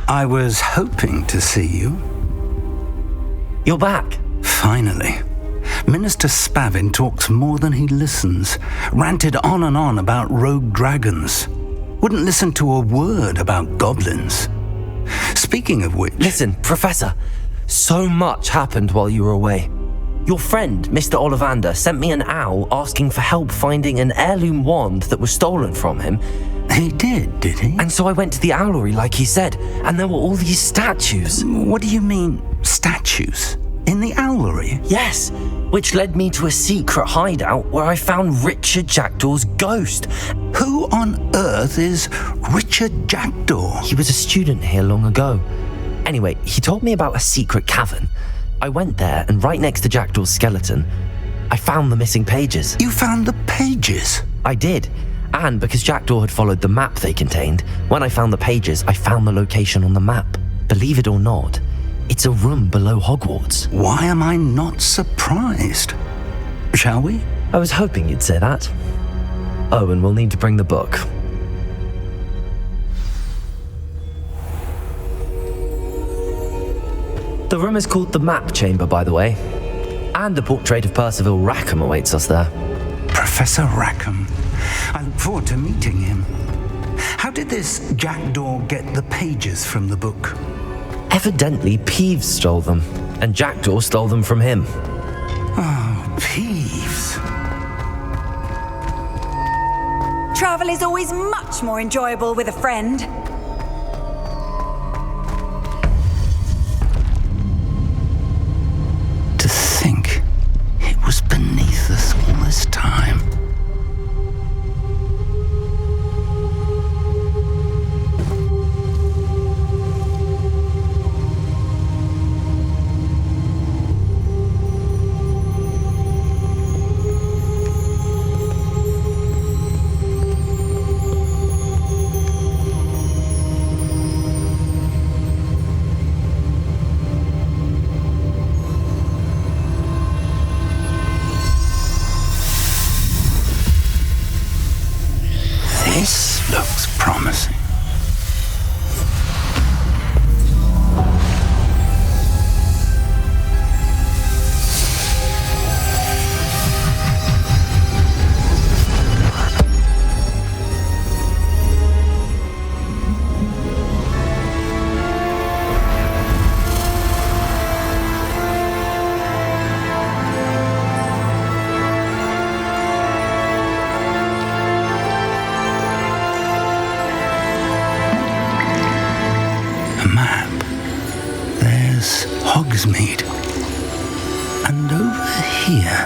I was hoping to see you. You're back. Finally. Minister Spavin talks more than he listens. Ranted on and on about rogue dragons. Wouldn't listen to a word about goblins. Speaking of which... Listen, Professor, so much happened while you were away. Your friend, Mr. Ollivander, sent me an owl asking for help finding an heirloom wand that was stolen from him. He did he? And so I went to the owlery like he said, and there were all these statues. What do you mean, statues? In the owlery? Yes, which led me to a secret hideout where I found Richard Jackdaw's ghost. Who on earth is Richard Jackdaw? He was a student here long ago. Anyway, he told me about a secret cavern. I went there, and right next to Jackdaw's skeleton, I found the missing pages. You found the pages? I did. And because Jackdaw had followed the map they contained, when I found the pages, I found the location on the map. Believe it or not, it's a room below Hogwarts. Why am I not surprised? Shall we? I was hoping you'd say that. Oh, and we'll need to bring the book. The room is called the Map Chamber, by the way. And a portrait of Percival Rackham awaits us there. Professor Rackham. I look forward to meeting him. How did this Jackdaw get the pages from the book? Evidently, Peeves stole them, and Jackdaw stole them from him. Oh, Peeves. Travel is always much more enjoyable with a friend. To think it was beneath us all this time. This looks promising. Map. There's Hogsmeade. And over here,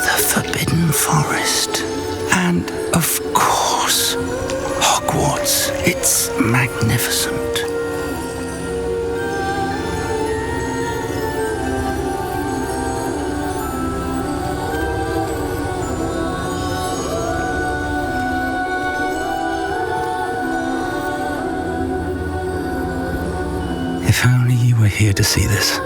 the Forbidden Forest. And, of course, Hogwarts. It's magnificent. If only you were here to see this.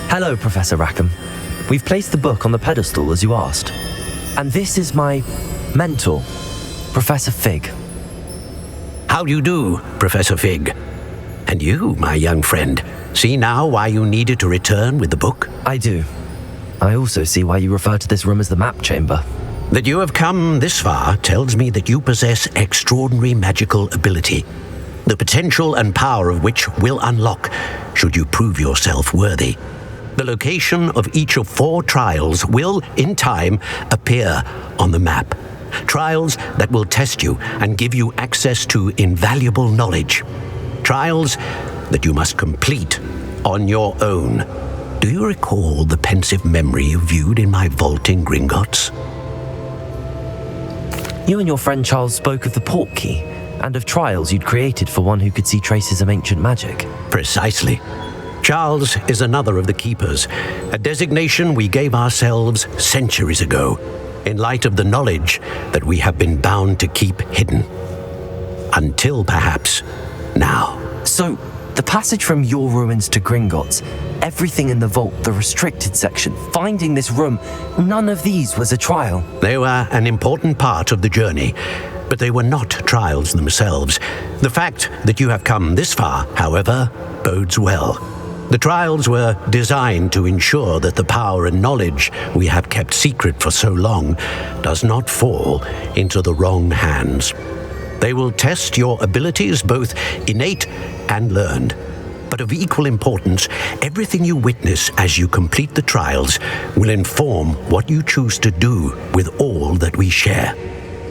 Hello, Professor Rackham. We've placed the book on the pedestal as you asked. And this is my mentor, Professor Fig. How do you do, Professor Fig? And you, my young friend, see now why you needed to return with the book? I do. I also see why you refer to this room as the Map Chamber. That you have come this far tells me that you possess extraordinary magical ability, the potential and power of which will unlock should you prove yourself worthy. The location of each of 4 trials will, in time, appear on the map. Trials that will test you and give you access to invaluable knowledge. Trials that you must complete on your own. Do you recall the pensive memory you viewed in my vault in Gringotts? You and your friend Charles spoke of the Portkey and of trials you'd created for one who could see traces of ancient magic. Precisely. Charles is another of the Keepers, a designation we gave ourselves centuries ago, in light of the knowledge that we have been bound to keep hidden. Until perhaps now. So, The passage from your ruins to Gringotts, everything in the vault, the restricted section, finding this room, none of these was a trial. They were an important part of the journey, but they were not trials themselves. The fact that you have come this far, however, bodes well. The trials were designed to ensure that the power and knowledge we have kept secret for so long does not fall into the wrong hands. They will test your abilities, both innate and learned. But of equal importance, everything you witness as you complete the trials will inform what you choose to do with all that we share.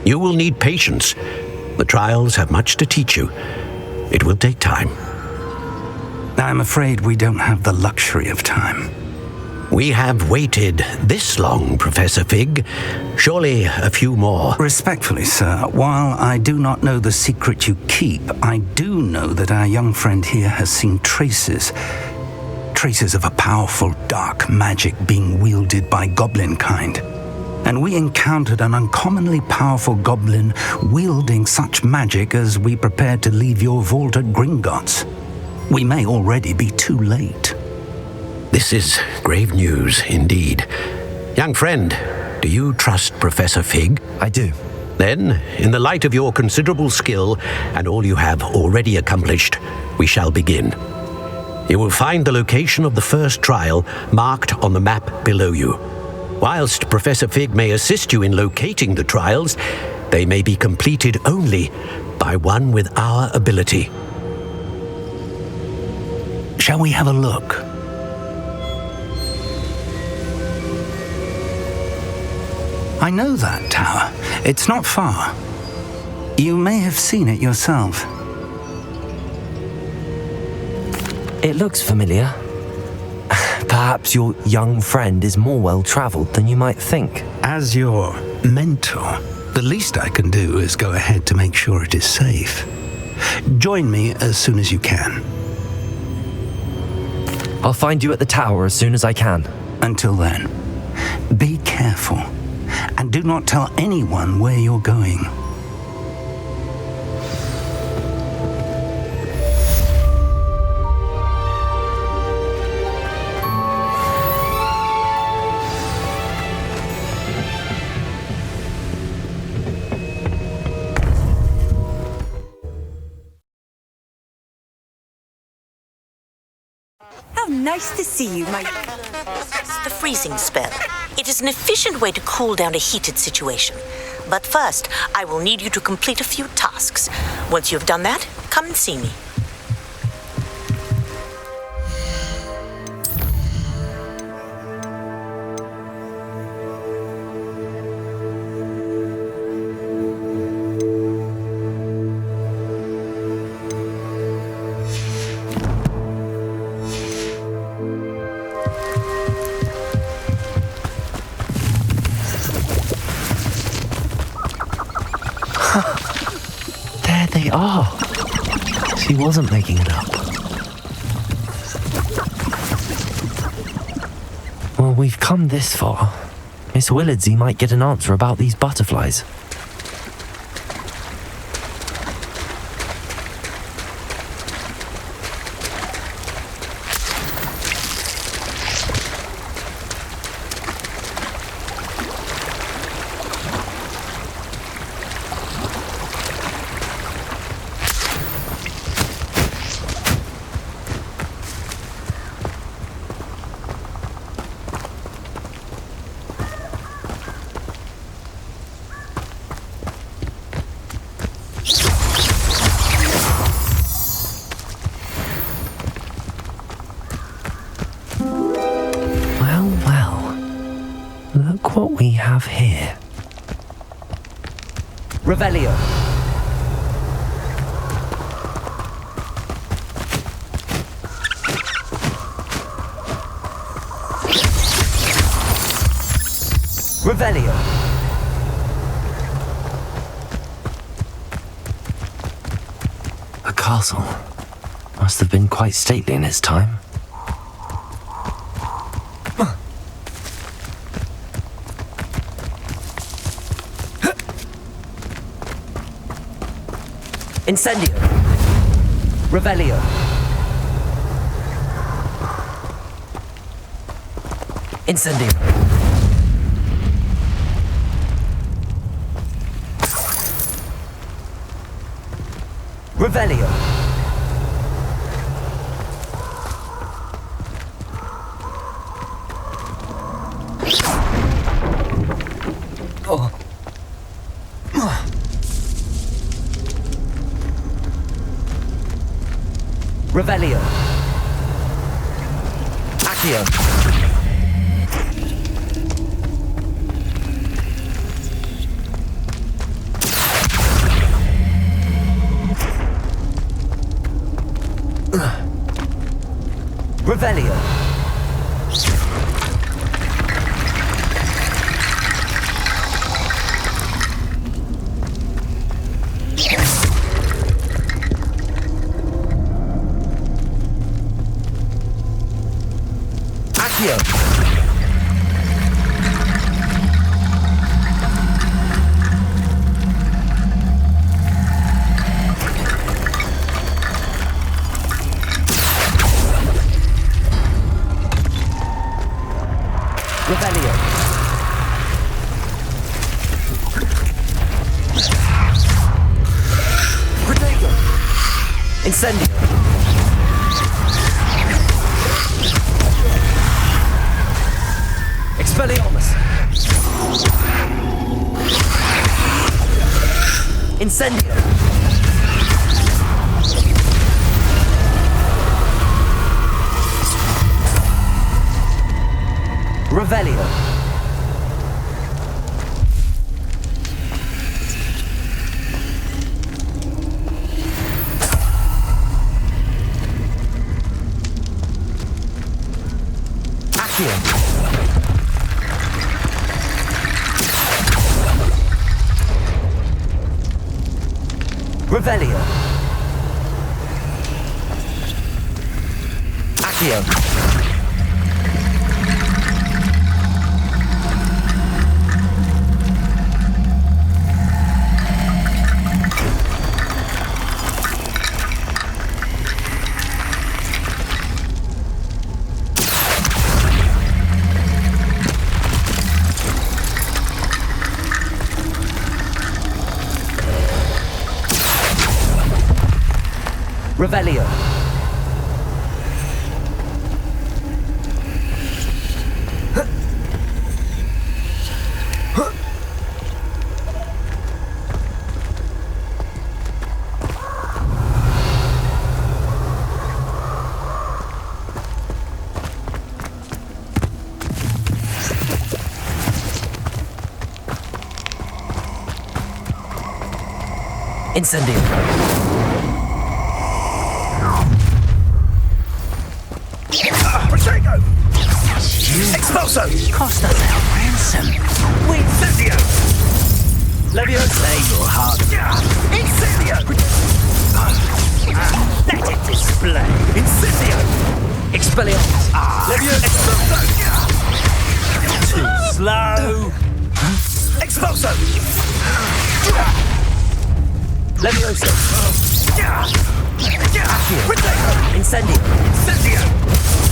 You will need patience. The trials have much to teach you. It will take time. I'm afraid we don't have the luxury of time. We have waited this long, Professor Fig. Surely a few more. Respectfully, sir, while I do not know the secret you keep, I do know that our young friend here has seen traces of a powerful dark magic being wielded by goblin kind. And we encountered an uncommonly powerful goblin wielding such magic as we prepared to leave your vault at Gringotts. We may already be too late. This is grave news indeed. Young friend, do you trust Professor Fig? I do. Then, in the light of your considerable skill and all you have already accomplished, we shall begin. You will find the location of the first trial marked on the map below you. Whilst Professor Fig may assist you in locating the trials, they may be completed only by one with our ability. Shall we have a look? I know that tower. It's not far. You may have seen it yourself. It looks familiar. Perhaps your young friend is more well-traveled than you might think. As your mentor, the least I can do is go ahead to make sure it is safe. Join me as soon as you can. I'll find you at the tower as soon as I can. Until then, be careful and do not tell anyone where you're going. How nice to see you, Mike. The freezing spell. It is an efficient way to cool down a heated situation. But first, I will need you to complete a few tasks. Once you've done that, come and see me. There they are. She wasn't making it up. Well, we've come this far. Miss Willardsey might get an answer about these butterflies. Look what we have here. Revelio. Revelio. The castle must have been quite stately in its time. Incendio. Revelio. Incendio. Revelio. Revelio. Accio. Revelio. Accio. Revelio. Protego. Incendio. Expelliarmus. Incendio. Revelio. Accio. Revelio. Accio. Revelio. Incendio. Protego! Expulso! Cost us our ransom. Incendio! Leviosa. Lay your heart. Incendio! Let it display! Incendio! Expelliarmus. Leviosa! Expulso! Too slow. Expulso! Leviosa. Protego! Incendio. Incendio!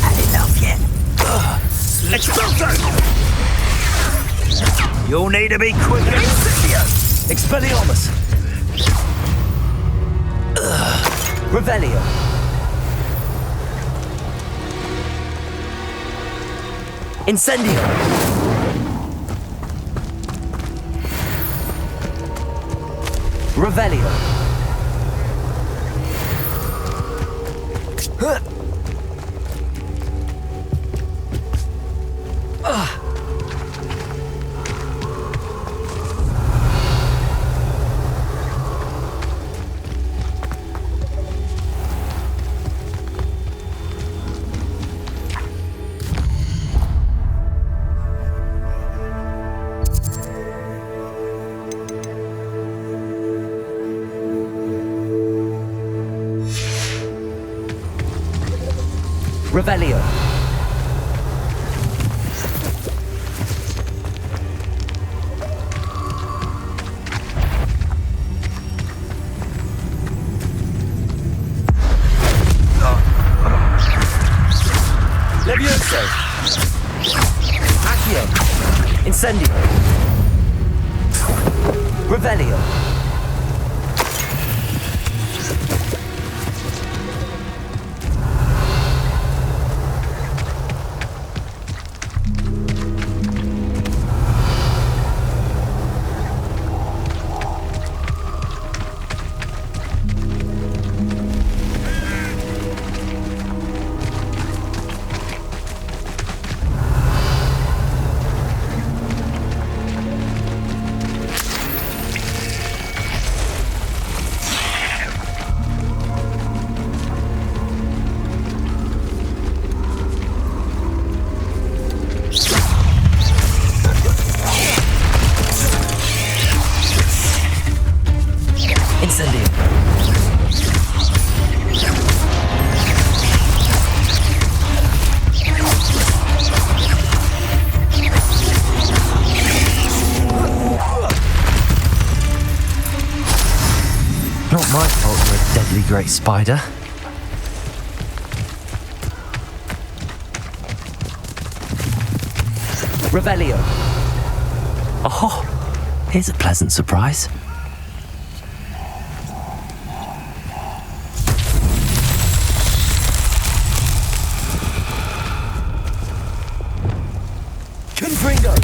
Had enough yet? Expulso! You'll need to be quicker. Incendio! Expelliarmus. Revelio. Incendio. Revelio. Revelio. Levioso. Incendio. Revelio. Not my fault you're a deadly great spider. Revelio. Oh, here's a pleasant surprise. Confringo.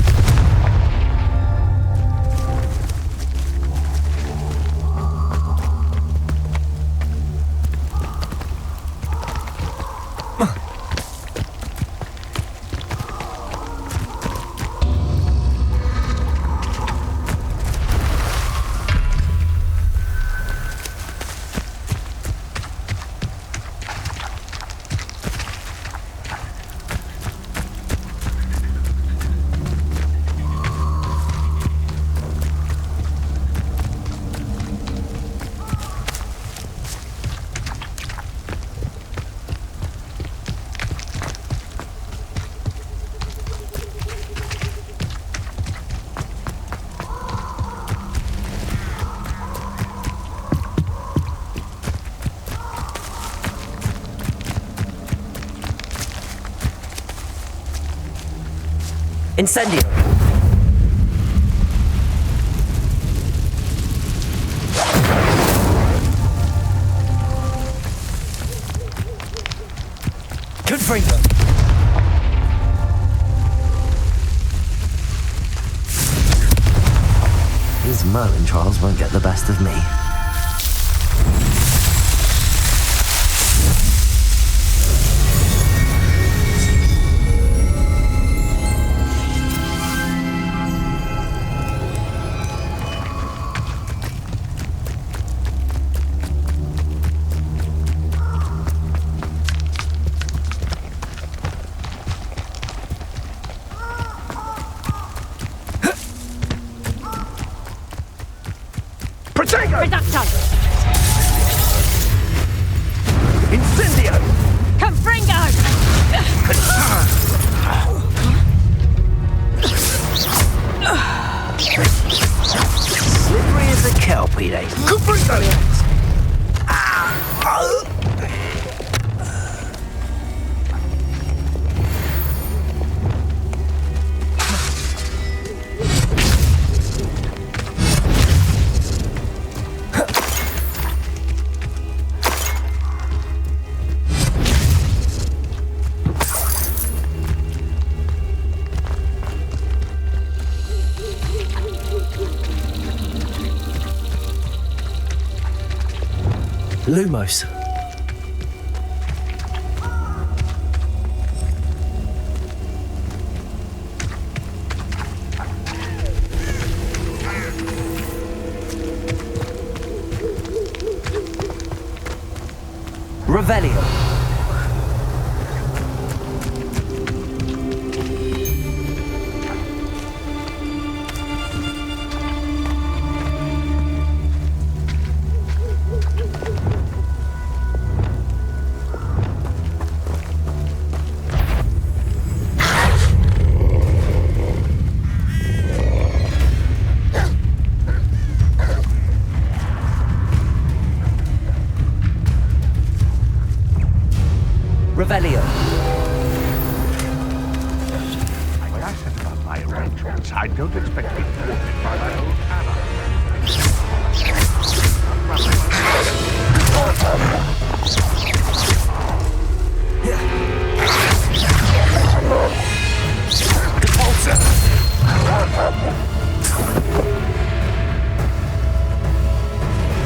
Incendio. Confringo. These Merlin trials won't get the best of me. Reducto! Incendio! Confringo! Slippery as a kelpie, they. Confringo! Lumos. Revelio. Revelio. What I said about my arrangements, I don't expect to be thwarted by my old ally.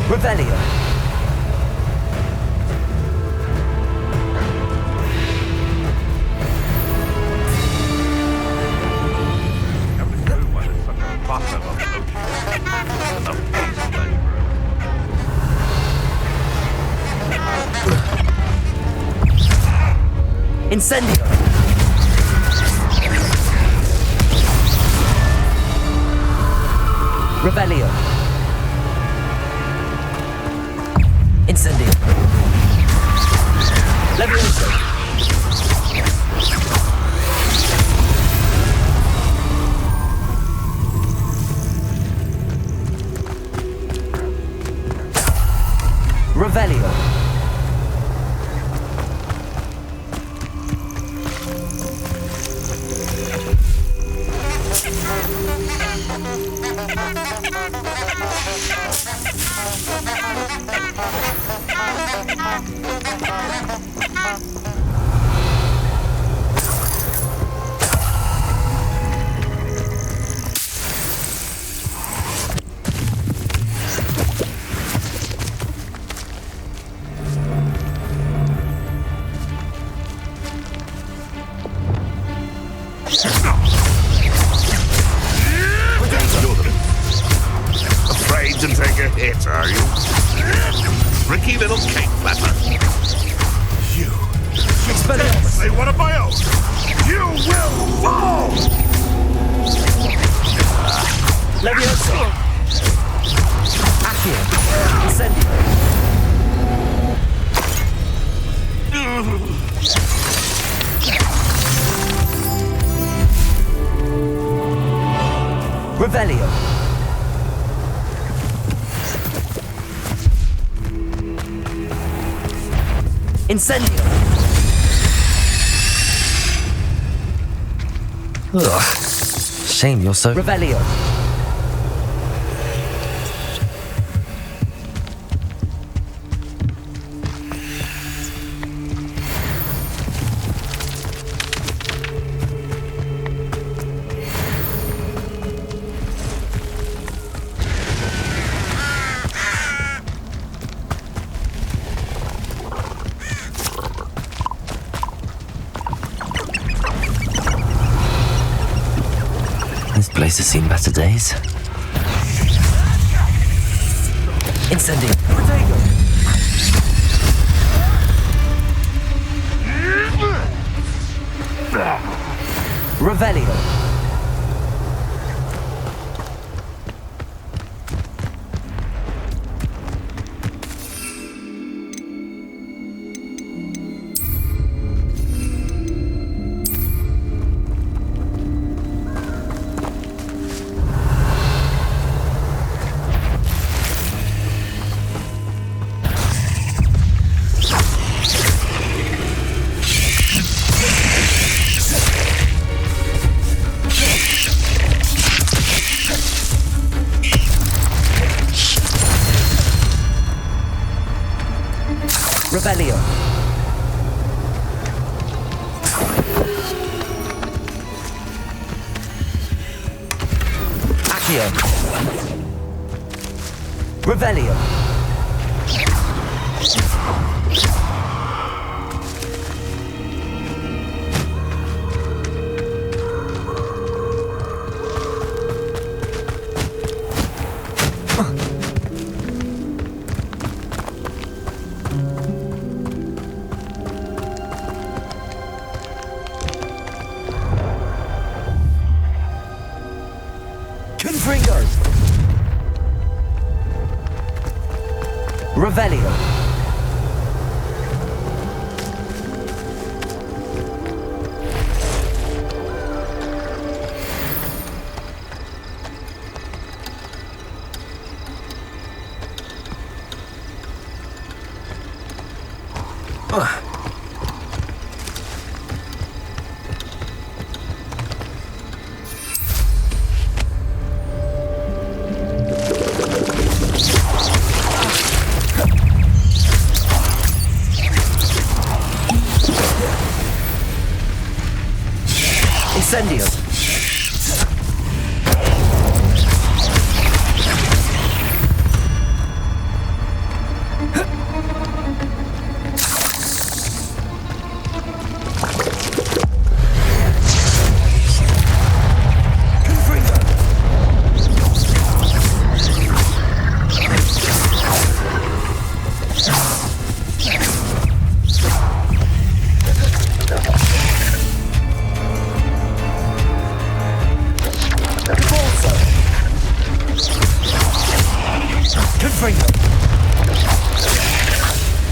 Revelio. Incendio. Revelio. Incendio. Levioso. Revelio. Afraid to take a hit, are you? Tricky little cake flapper. You. Say one of my own. You will fall! Levioso. Accio. Incendio. Revelio. Incendio. Ugh. Shame you're so... Revelio. This place has seen better days. Incendio. Revelio. Revelio. Accio. Revelio. Confringo. Revelio. Incendio.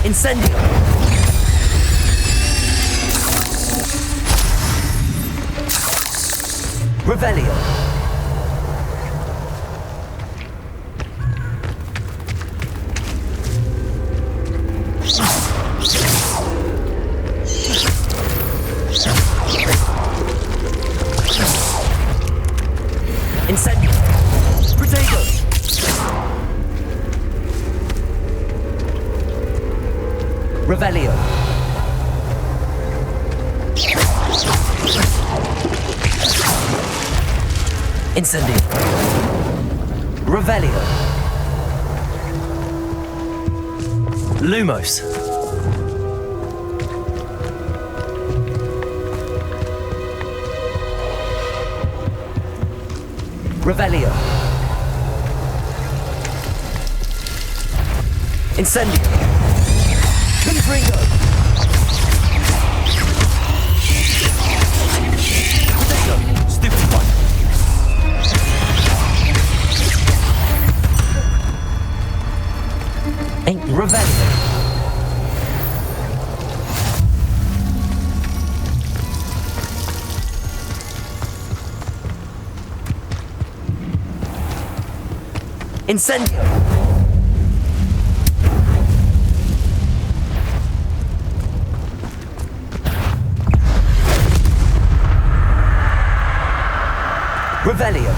Incendio. Revelio. Incendio. Protego. Revelio. Incendio. Revelio. Lumos. Revelio. Incendio. Confringo. Potato. Stupid one. Ain't Revelio. Incendio. Revelio.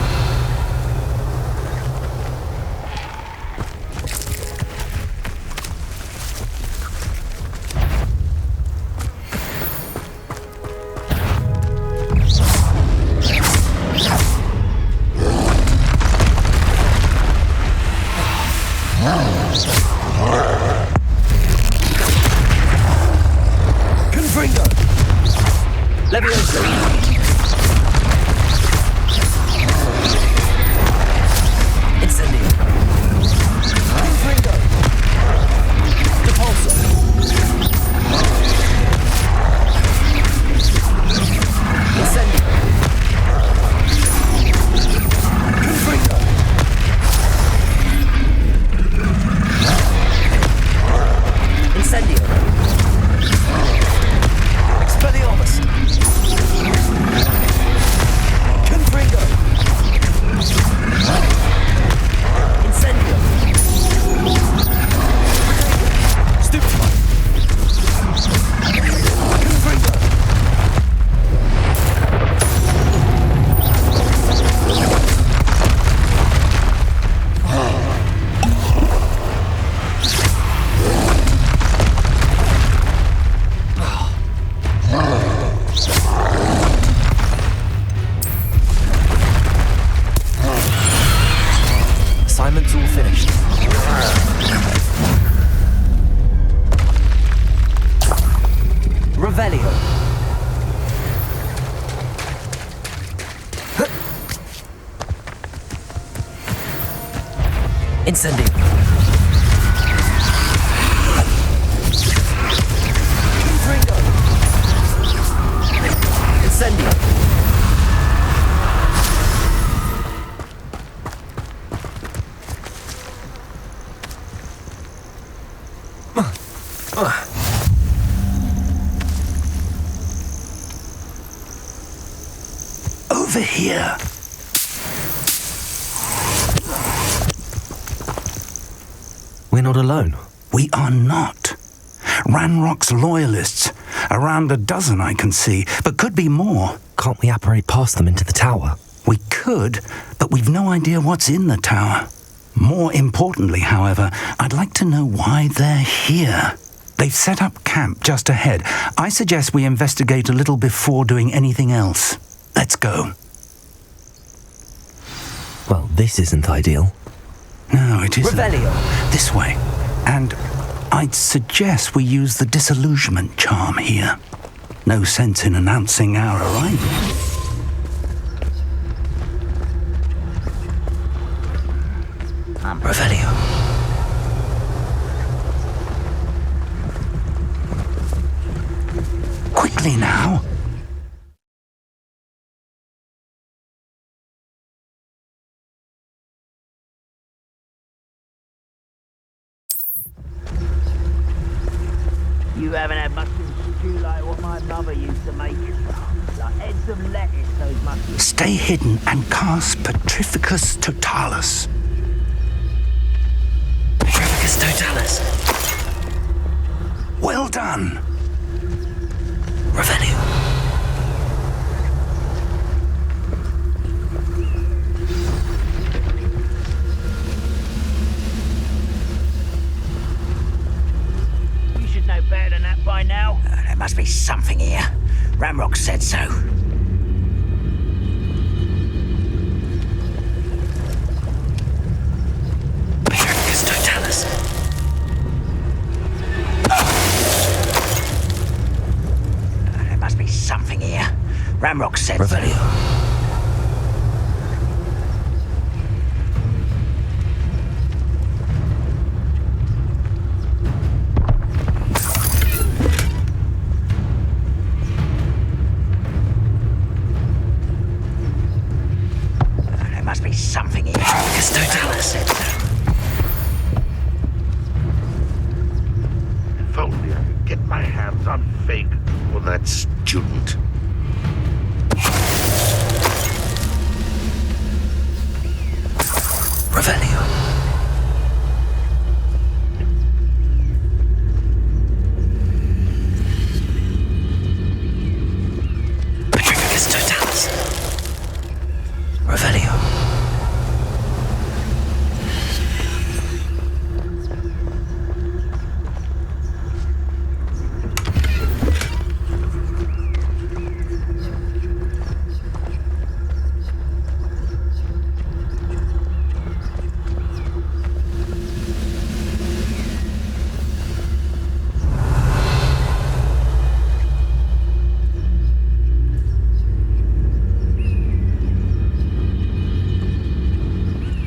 Confringo. Levioso. Incendio. Confringo. Depulso. Incendio. Confringo. Incendio. Expelliarmus. Confringo. Incendio. Stupefy. Confringo. Assignment's all finished. Revelio. Incendio. Confringo. Incendio. Over here. We're not alone. We are not. Ranrock's loyalists. Around a dozen I can see, but could be more. Can't we apparate past them into the tower? We could, but we've no idea what's in the tower. More importantly, however, I'd like to know why they're here. They've set up camp just ahead. I suggest we investigate a little before doing anything else. Let's go. Well, this isn't ideal. No, it isn't. Revelio. This way. And I'd suggest we use the disillusionment charm here. No sense in announcing our arrival. Revelio. Quickly now. You haven't had mushroom stew like what my mother used to make. Like heads of lettuce, those mushrooms. Stay hidden and cast Petrificus Totalis. Petrificus Totalis. Well done. Revelio. You should know better than that by now. There must be something here. Ramrock said so. Petrificus Totalis. There must be something here. Ramrock said so. Revelio. There must be something here. Petrificus Totalis. Said so. If only I could get my hands on Fig or that student. Revelio. Petrificus Totalis. Revelio.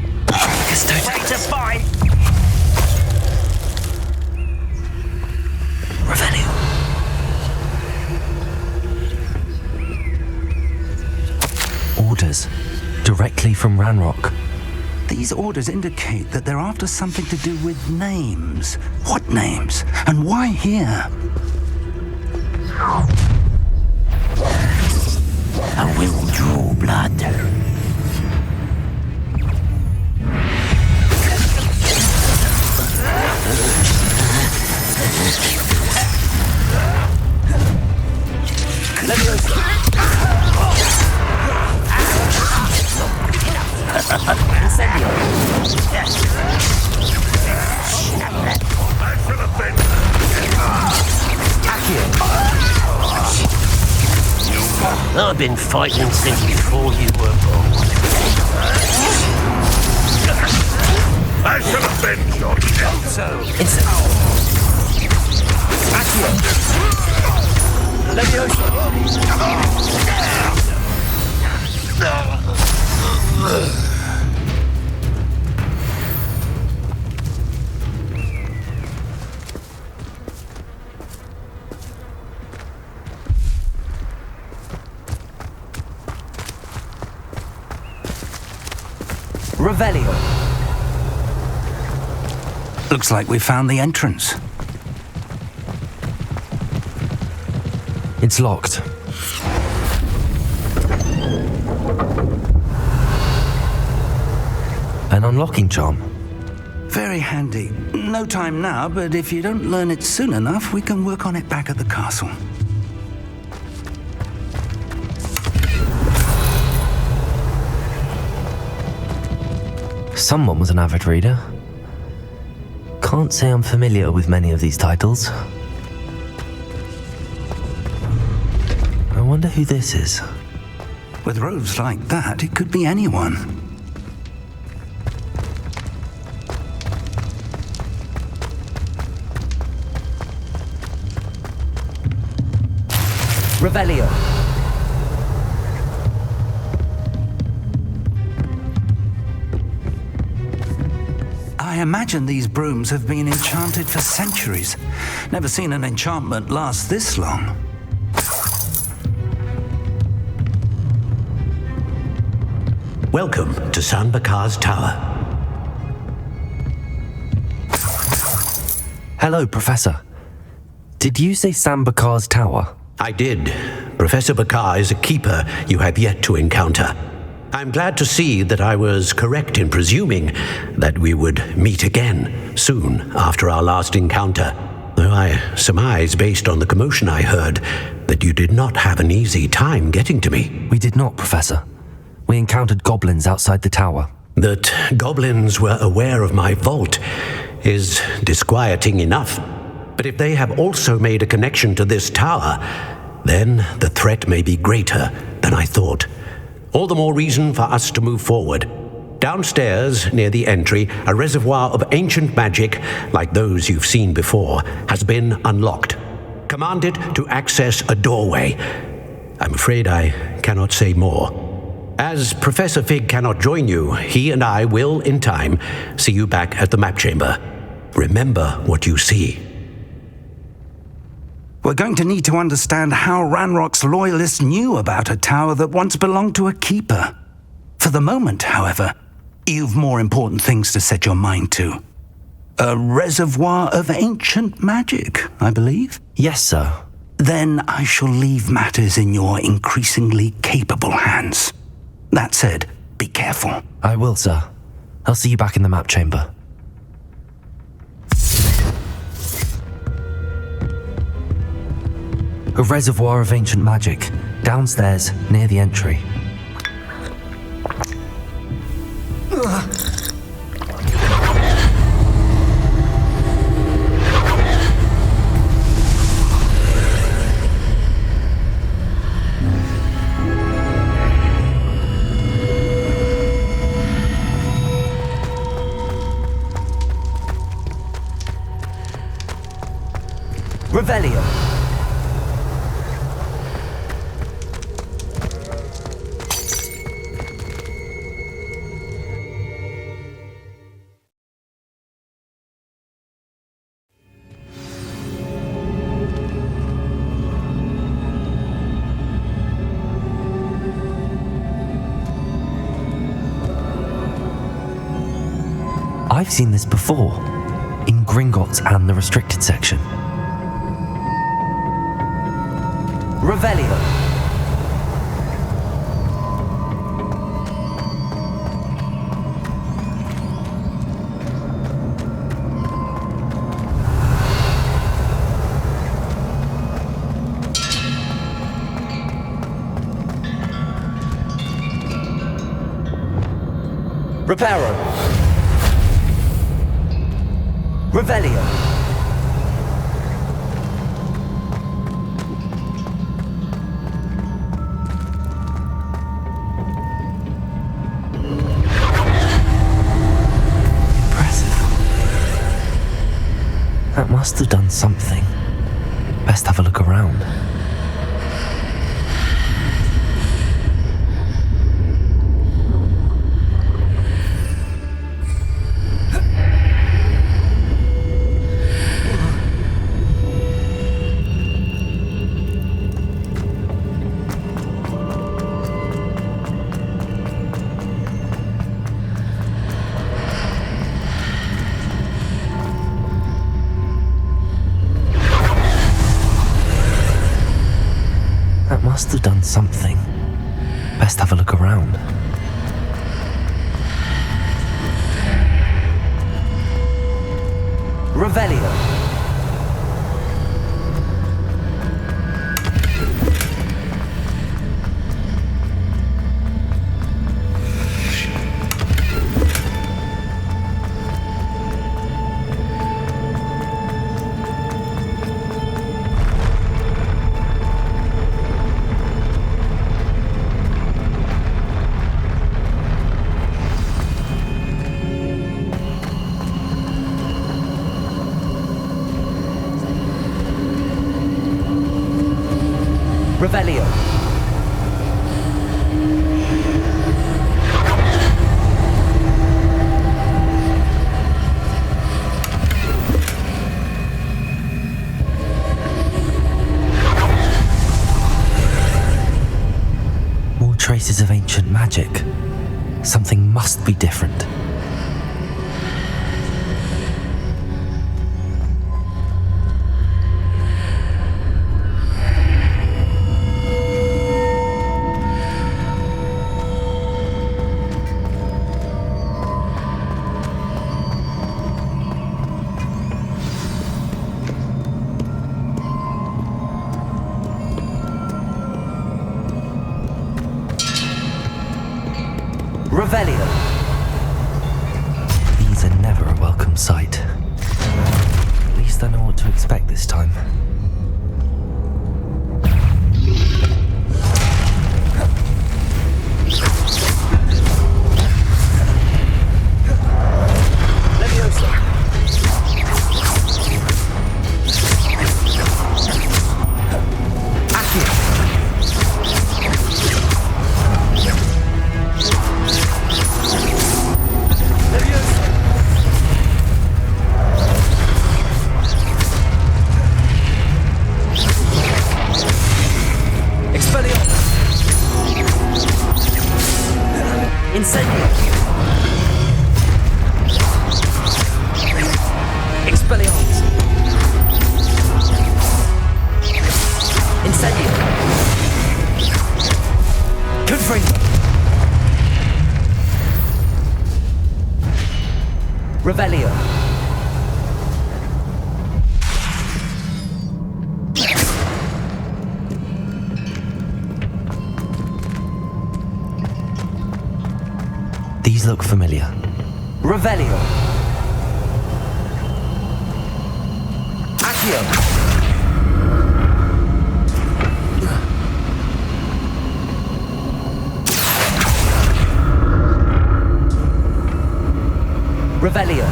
Petrificus Totalis. Revelio. Orders. Directly from Ranrock. These orders indicate that they're after something to do with names. What names? And why here? I will draw blood. I should have been. I've been fighting since before you were born. I should have been, George. So, Instant. Revelio. Looks like we found the entrance. It's locked. An unlocking charm. Very handy. No time now, but if you don't learn it soon enough, we can work on it back at the castle. Someone was an avid reader. Can't say I'm familiar with many of these titles. I wonder who this is. With robes like that, it could be anyone. Revelio. I imagine these brooms have been enchanted for centuries. Never seen an enchantment last this long. Welcome to Sanbakar's Tower. Hello, Professor. Did you say Sambakar's Tower? I did. Professor Bakar is a keeper you have yet to encounter. I'm glad to see that I was correct in presuming that we would meet again soon after our last encounter, though I surmise, based on the commotion I heard, that you did not have an easy time getting to me. We did not, Professor. We encountered goblins outside the tower. That goblins were aware of my vault is disquieting enough. But if they have also made a connection to this tower, then the threat may be greater than I thought. All the more reason for us to move forward. Downstairs, near the entry, a reservoir of ancient magic, like those you've seen before, has been unlocked. Command it to access a doorway. I'm afraid I cannot say more. As Professor Fig cannot join you, he and I will, in time, see you back at the map chamber. Remember what you see. We're going to need to understand how Ranrock's loyalists knew about a tower that once belonged to a keeper. For the moment, however, you've more important things to set your mind to. A reservoir of ancient magic, I believe? Yes, sir. Then I shall leave matters in your increasingly capable hands. That said, be careful. I will, sir. I'll see you back in the map chamber. A reservoir of ancient magic, downstairs, near the entry. Revelio. I've seen this before, in Gringotts and the restricted section. Revelio. Reparo. Revelio. That must have done something. Best have a look around. Must have done something. Best have a look around. Revelio. Revelio. More traces of ancient magic. Something must be different. Revelio. These are never a welcome sight. At least I know what to expect this time. Revelio. These look familiar. Revelio. Accio. Revelio.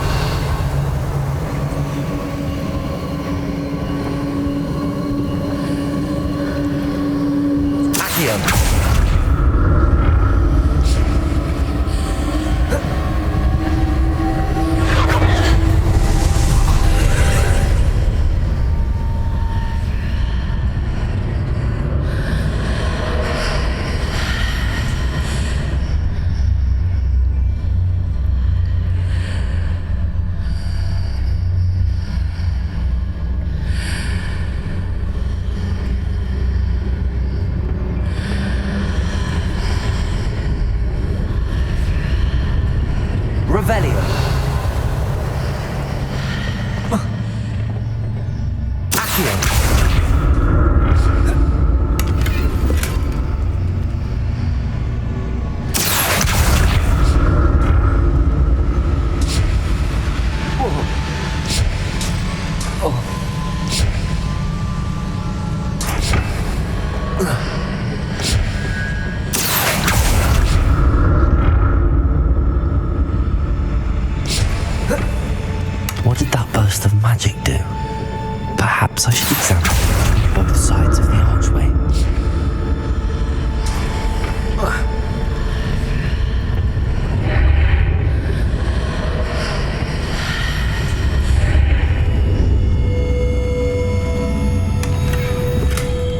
Accio. Revelio. Accio. What did that burst of magic do? Perhaps I should examine both sides of the archway.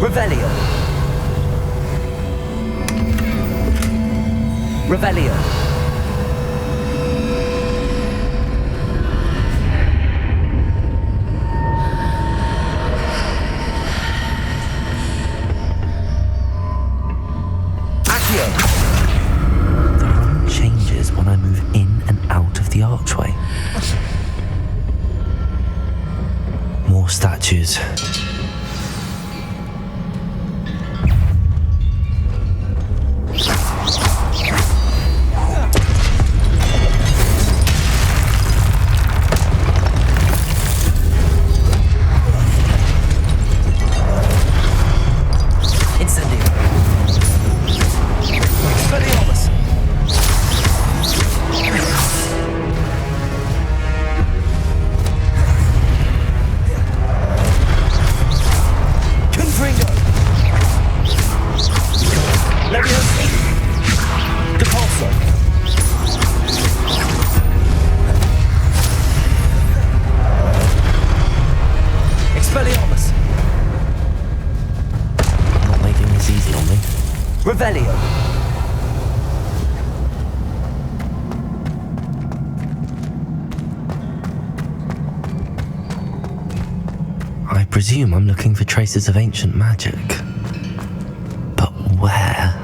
Revelio. Revelio. The room changes when I move in and out of the archway. More statues. presume I'm looking for traces of ancient magic. But where?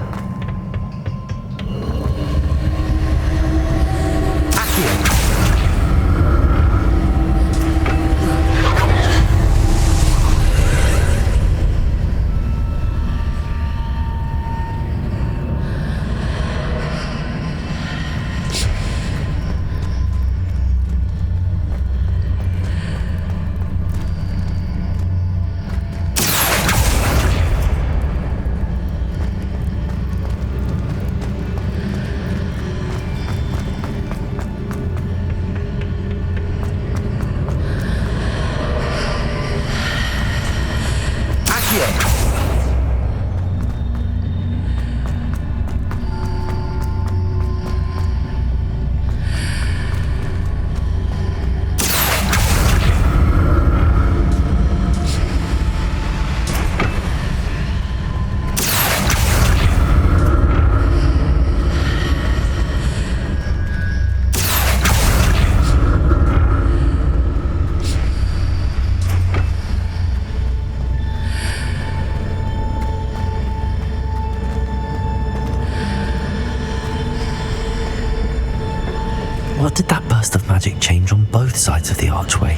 What did that burst of magic change on both sides of the archway?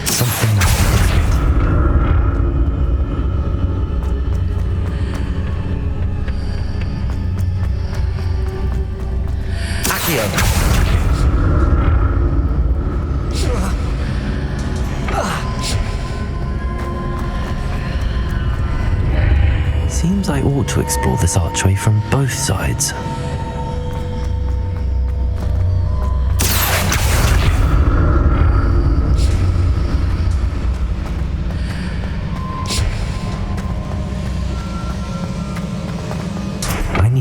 Something must be different. Accio! Seems I ought to explore this archway from both sides.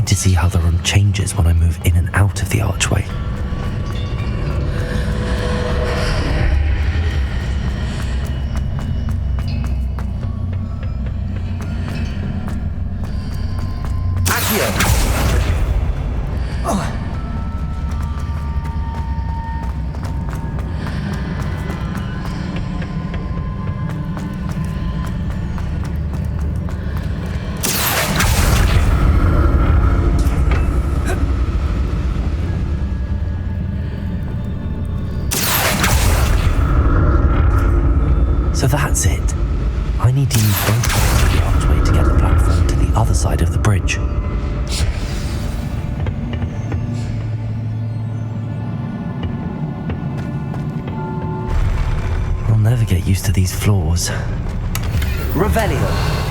To see how the room changes when I move in and out of the archway. Accio! So that's it. I need to use both sides of the archway to get the platform to the other side of the bridge. I'll never get used to these floors. Revelio!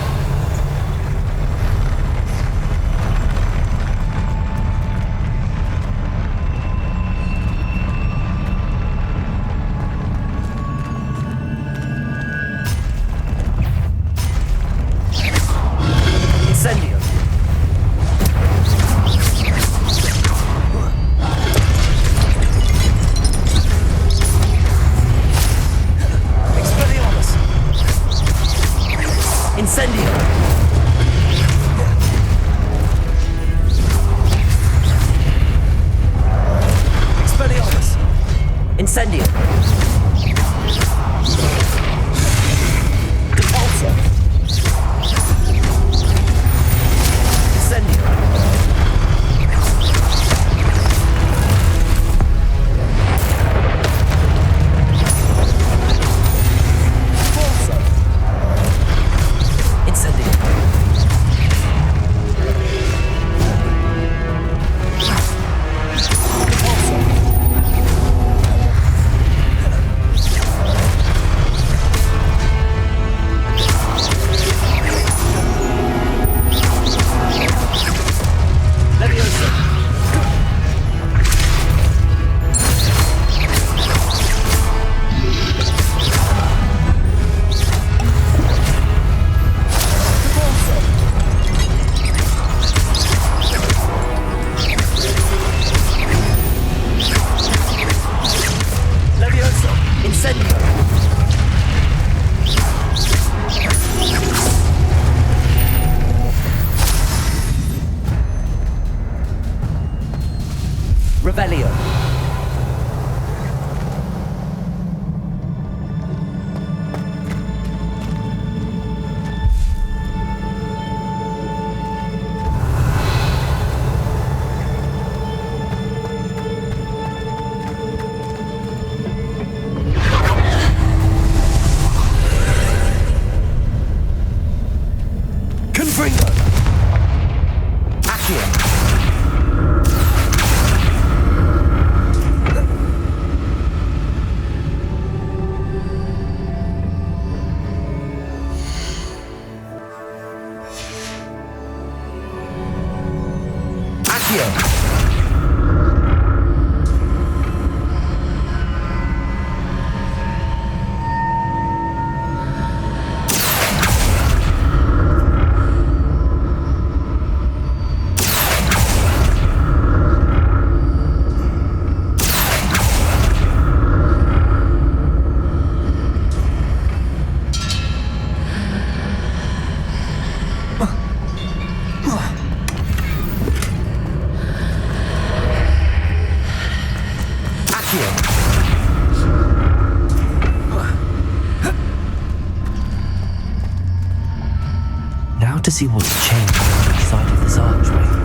to see what's changed on each side of this archway.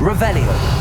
Revelio.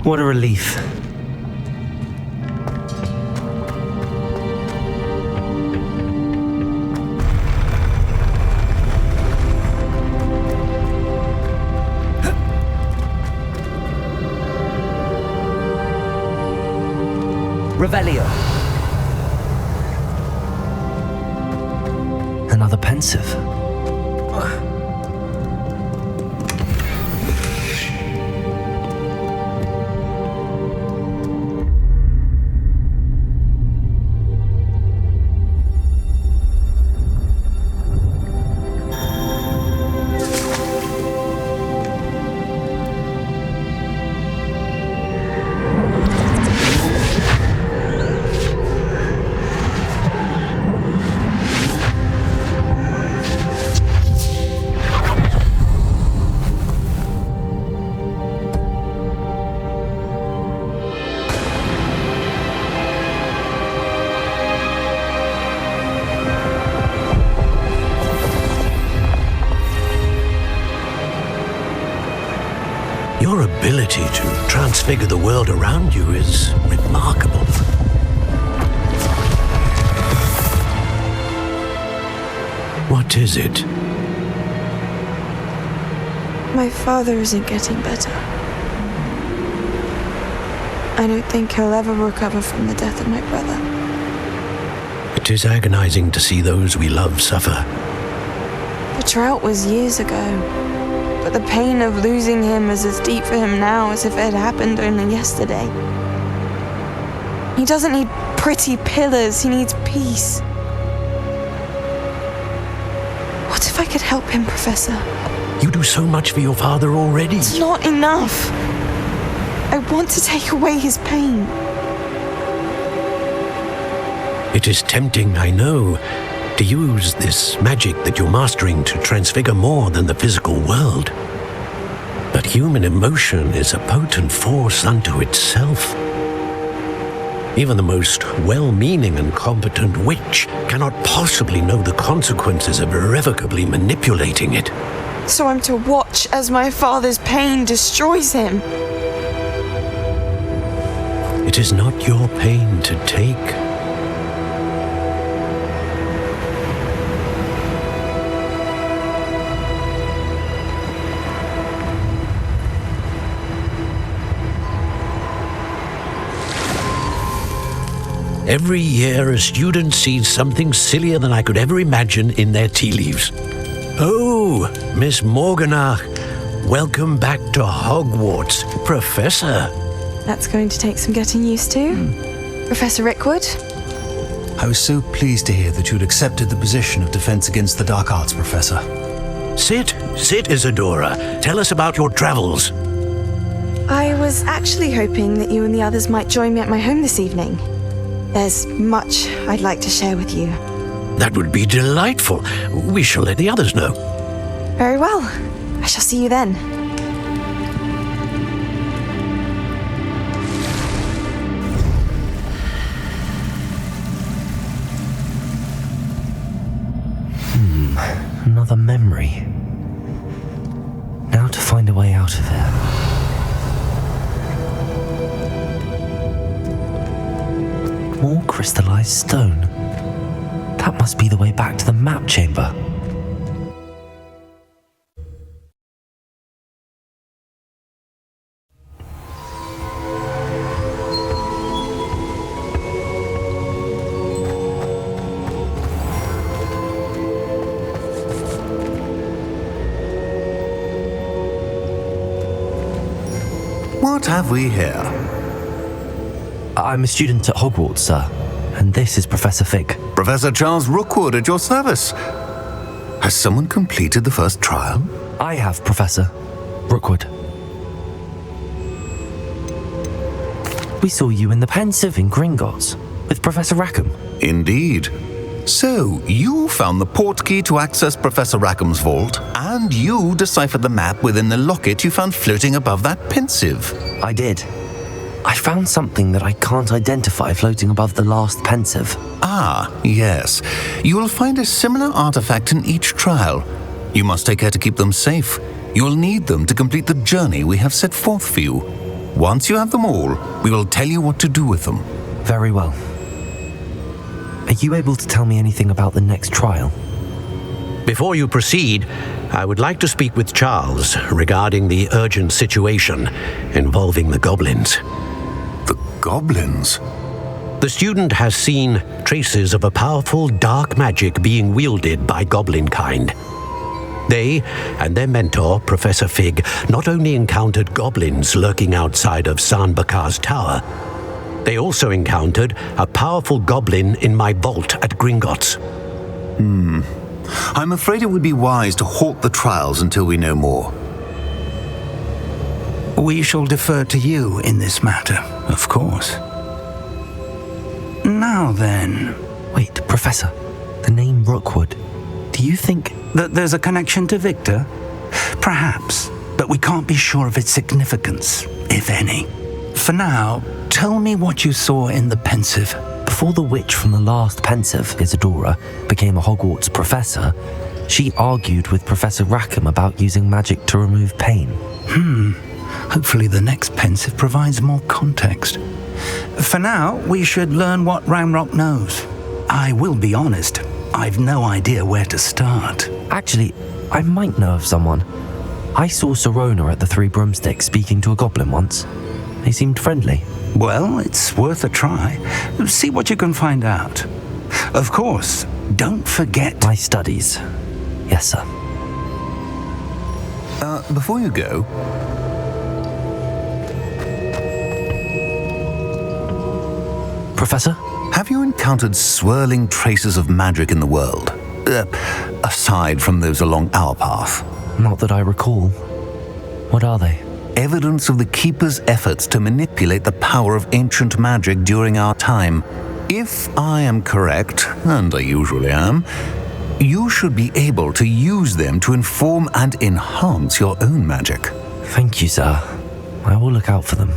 What a relief. Revelio. Another pensive. ability to transfigure the world around you is remarkable. What is it? My father isn't getting better. I don't think he'll ever recover from the death of my brother. It is agonizing to see those we love suffer. The drought was years ago, but the pain of losing him is as deep for him now as if it had happened only yesterday. He doesn't need pretty pillars, he needs peace. What if I could help him, Professor? You do so much for your father already. It's not enough. I want to take away his pain. It is tempting, I know, to use this magic that you're mastering to transfigure more than the physical world. But human emotion is a potent force unto itself. Even the most well-meaning and competent witch cannot possibly know the consequences of irrevocably manipulating it. So I'm to watch as my father's pain destroys him. It is not your pain to take. Every year, a student sees something sillier than I could ever imagine in their tea leaves. Oh, Miss Morganach, welcome back to Hogwarts, Professor. That's going to take some getting used to. Professor Rickwood? I was so pleased to hear that you'd accepted the position of Defense Against the Dark Arts, Professor. Sit, Isadora. Tell us about your travels. I was actually hoping that you and the others might join me at my home this evening. There's much I'd like to share with you. That would be delightful. We shall let the others know. Very well. I shall see you then. Another memory. Now to find a way out of here. More crystallized stone. That must be the way back to the map chamber. What have we here? I'm a student at Hogwarts, sir, and this is Professor Fig. Professor Charles Rookwood at your service. Has someone completed the first trial? I have, Professor Rookwood. We saw you in the Pensive in Gringotts with Professor Rackham. Indeed. So, you found the portkey to access Professor Rackham's vault, and you deciphered the map within the locket you found floating above that Pensive. I did. I found something that I can't identify floating above the last Pensive. Ah, yes. You will find a similar artifact in each trial. You must take care to keep them safe. You will need them to complete the journey we have set forth for you. Once you have them all, we will tell you what to do with them. Very well. Are you able to tell me anything about the next trial? Before you proceed, I would like to speak with Charles regarding the urgent situation involving the goblins. The goblins? The student has seen traces of a powerful dark magic being wielded by goblin kind. They and their mentor, Professor Fig, not only encountered goblins lurking outside of San Bakar's tower, they also encountered a powerful goblin in my vault at Gringotts. I'm afraid it would be wise to halt the trials until we know more. We shall defer to you in this matter, of course. Now then... Wait, Professor, the name Rookwood, do you think... that there's a connection to Victor? Perhaps, but we can't be sure of its significance, if any. For now, tell me what you saw in the Pensive. Before the witch from the last Pensive, Isadora, became a Hogwarts professor, she argued with Professor Rackham about using magic to remove pain. Hopefully the next pensive provides more context. For now, we should learn what Ramrock knows. I will be honest, I've no idea where to start. Actually, I might know of someone. I saw Serona at the Three Broomsticks speaking to a goblin once. They seemed friendly. Well, it's worth a try. See what you can find out. Of course, don't forget... My studies. Yes, sir. Before you go... Professor? Have you encountered swirling traces of magic in the world? Aside from those along our path? Not that I recall. What are they? Evidence of the Keeper's efforts to manipulate the power of ancient magic during our time. If I am correct, and I usually am, you should be able to use them to inform and enhance your own magic. Thank you, sir. I will look out for them.